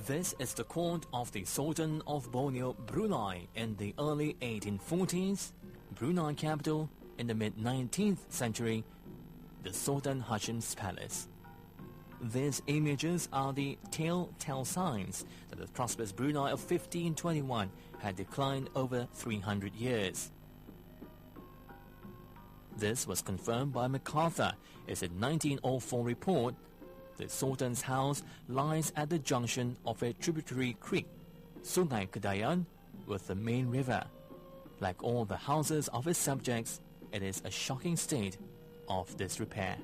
This is the court of the Sultan of Borneo, Brunei in the early 1840s, Brunei capital in the mid-19th century, the Sultan Hashim's palace. These images are the telltale signs that the prosperous Brunei of 1521 had declined over 300 years. This was confirmed by MacArthur in his 1904 report. The Sultan's house lies at the junction of a tributary creek, Sungai Kedayan, with the main river. Like all the houses of his subjects, it is a shocking state of disrepair.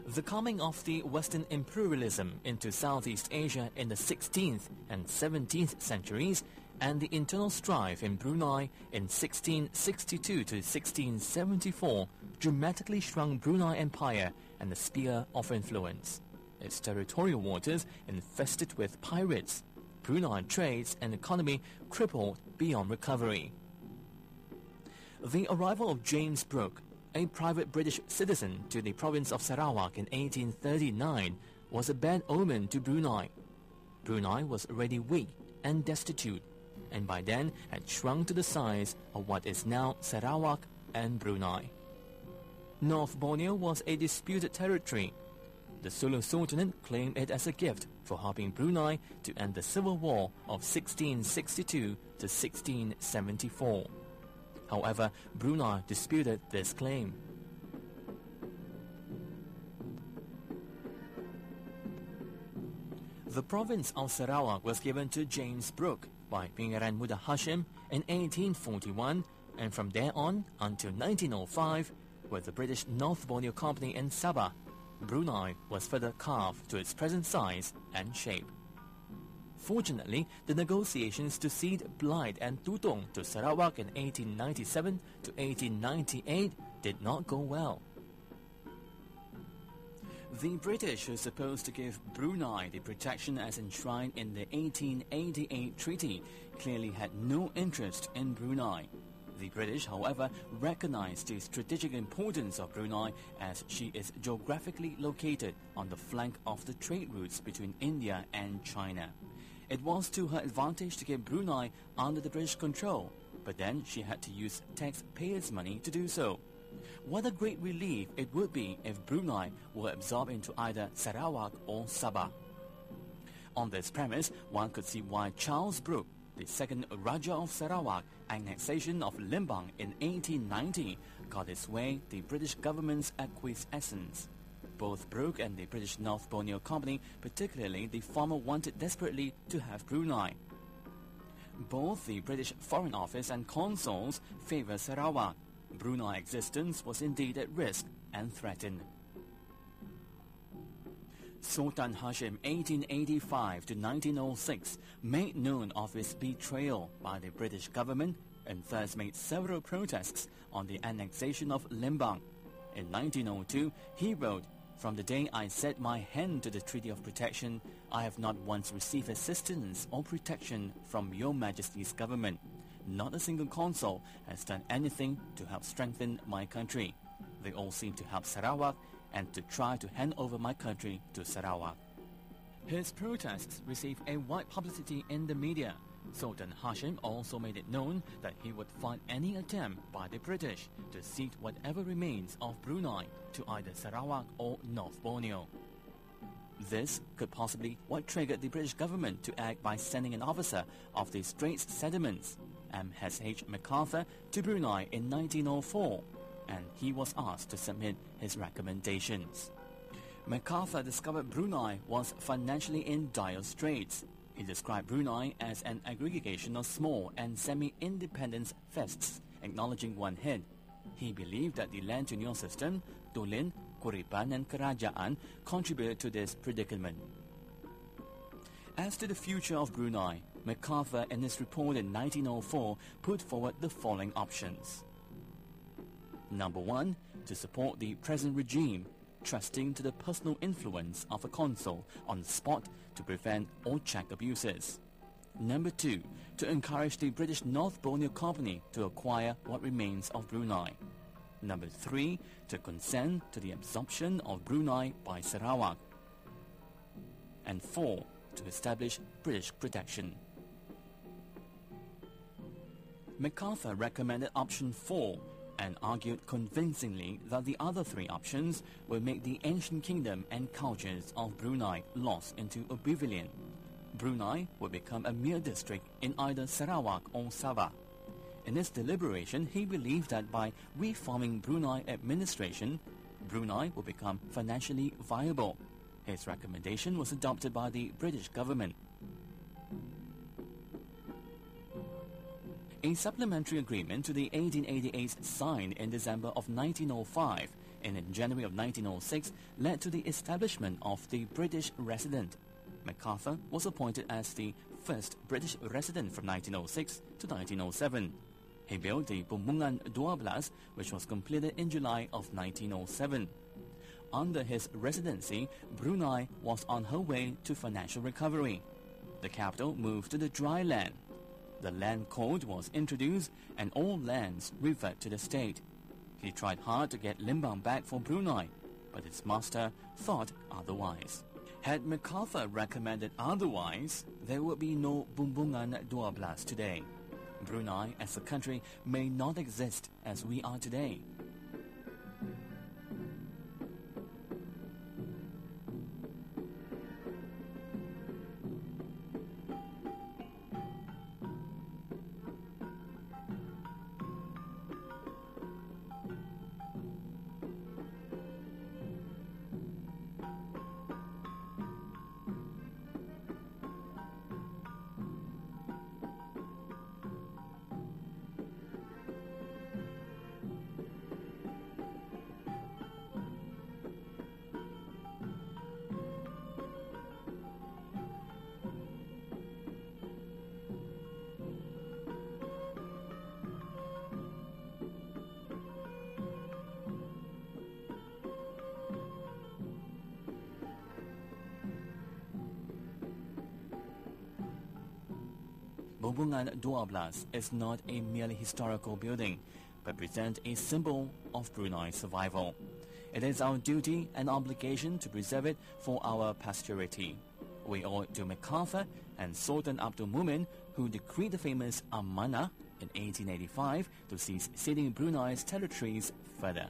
The coming of the Western imperialism into Southeast Asia in the 16th and 17th centuries and the internal strife in Brunei in 1662 to 1674 dramatically shrunk Brunei Empire and the sphere of influence. Its territorial waters infested with pirates, Brunei trades and economy crippled beyond recovery. The arrival of James Brooke, a private British citizen, to the province of Sarawak in 1839 was a bad omen to Brunei. Brunei was already weak and destitute, and by then had shrunk to the size of what is now Sarawak and Brunei. North Borneo was a disputed territory. The Sulu Sultanate claimed it as a gift for helping Brunei to end the civil war of 1662 to 1674. However, Brunei disputed this claim. The province of Sarawak was given to James Brooke by Pangeran Muda Hashim in 1841, and from there on until 1905, with the British North Borneo Company in Sabah, Brunei was further carved to its present size and shape. Fortunately, the negotiations to cede Blyth and Tutong to Sarawak in 1897 to 1898 did not go well. The British were supposed to give Brunei the protection as enshrined in the 1888 treaty clearly had no interest in Brunei. The British, however, recognized the strategic importance of Brunei as she is geographically located on the flank of the trade routes between India and China. It was to her advantage to get Brunei under the British control, but then she had to use taxpayers' money to do so. What a great relief it would be if Brunei were absorbed into either Sarawak or Sabah. On this premise, one could see why Charles Brooke, the second Raja of Sarawak, annexation of Limbang in 1890, got its way the British government's acquiescence. Both Brooke and the British North Borneo Company, particularly the former, wanted desperately to have Brunei. Both the British Foreign Office and consuls favoured Sarawak. Brunei's existence was indeed at risk and threatened. Sultan Hashim 1885 to 1906 made known of his betrayal by the British government and thus made several protests on the annexation of Limbang. In 1902, he wrote, "From the day I set my hand to the Treaty of Protection, I have not once received assistance or protection from Your Majesty's government. Not a single consul has done anything to help strengthen my country. They all seem to help Sarawak and to try to hand over my country to Sarawak." His protests received a wide publicity in the media. Sultan Hashim also made it known that he would fight any attempt by the British to cede whatever remains of Brunei to either Sarawak or North Borneo. This could possibly what triggered the British government to act by sending an officer of the Straits Settlements, M.H. MacArthur, to Brunei in 1904, and he was asked to submit his recommendations. MacArthur discovered Brunei was financially in dire straits. He described Brunei as an aggregation of small and semi-independent fests, acknowledging one head. He believed that the land tenure system, Tulin, Kuripan and Kerajaan contributed to this predicament. As to the future of Brunei, MacArthur in his report in 1904 put forward the following options. Number 1, to support the present regime, trusting to the personal influence of a consul on the spot to prevent or check abuses. Number 2, to encourage the British North Borneo Company to acquire what remains of Brunei. Number 3, to consent to the absorption of Brunei by Sarawak. And 4, to establish British protection. MacArthur recommended option 4 and argued convincingly that the other 3 options would make the ancient kingdom and cultures of Brunei lost into oblivion. Brunei would become a mere district in either Sarawak or Sabah. In his deliberation, he believed that by reforming Brunei administration, Brunei would become financially viable. His recommendation was adopted by the British government. A supplementary agreement to the 1888 signed in December of 1905 and in January of 1906 led to the establishment of the British resident. MacArthur was appointed as the first British resident from 1906 to 1907. He built the Bumbungan 12, which was completed in July of 1907. Under his residency, Brunei was on her way to financial recovery. The capital moved to the dry land. The land code was introduced and all lands reverted to the state. He tried hard to get Limbang back for Brunei, but its master thought otherwise. Had MacArthur recommended otherwise, there would be no Bumbungan 12 today. Brunei as a country may not exist as we are today. Bumbungan 12 is not a merely historical building, but presents a symbol of Brunei's survival. It is our duty and obligation to preserve it for our posterity. We owe it to MacArthur and Sultan Abdul Mumin, who decreed the famous Amanah in 1885 to cease ceding Brunei's territories further.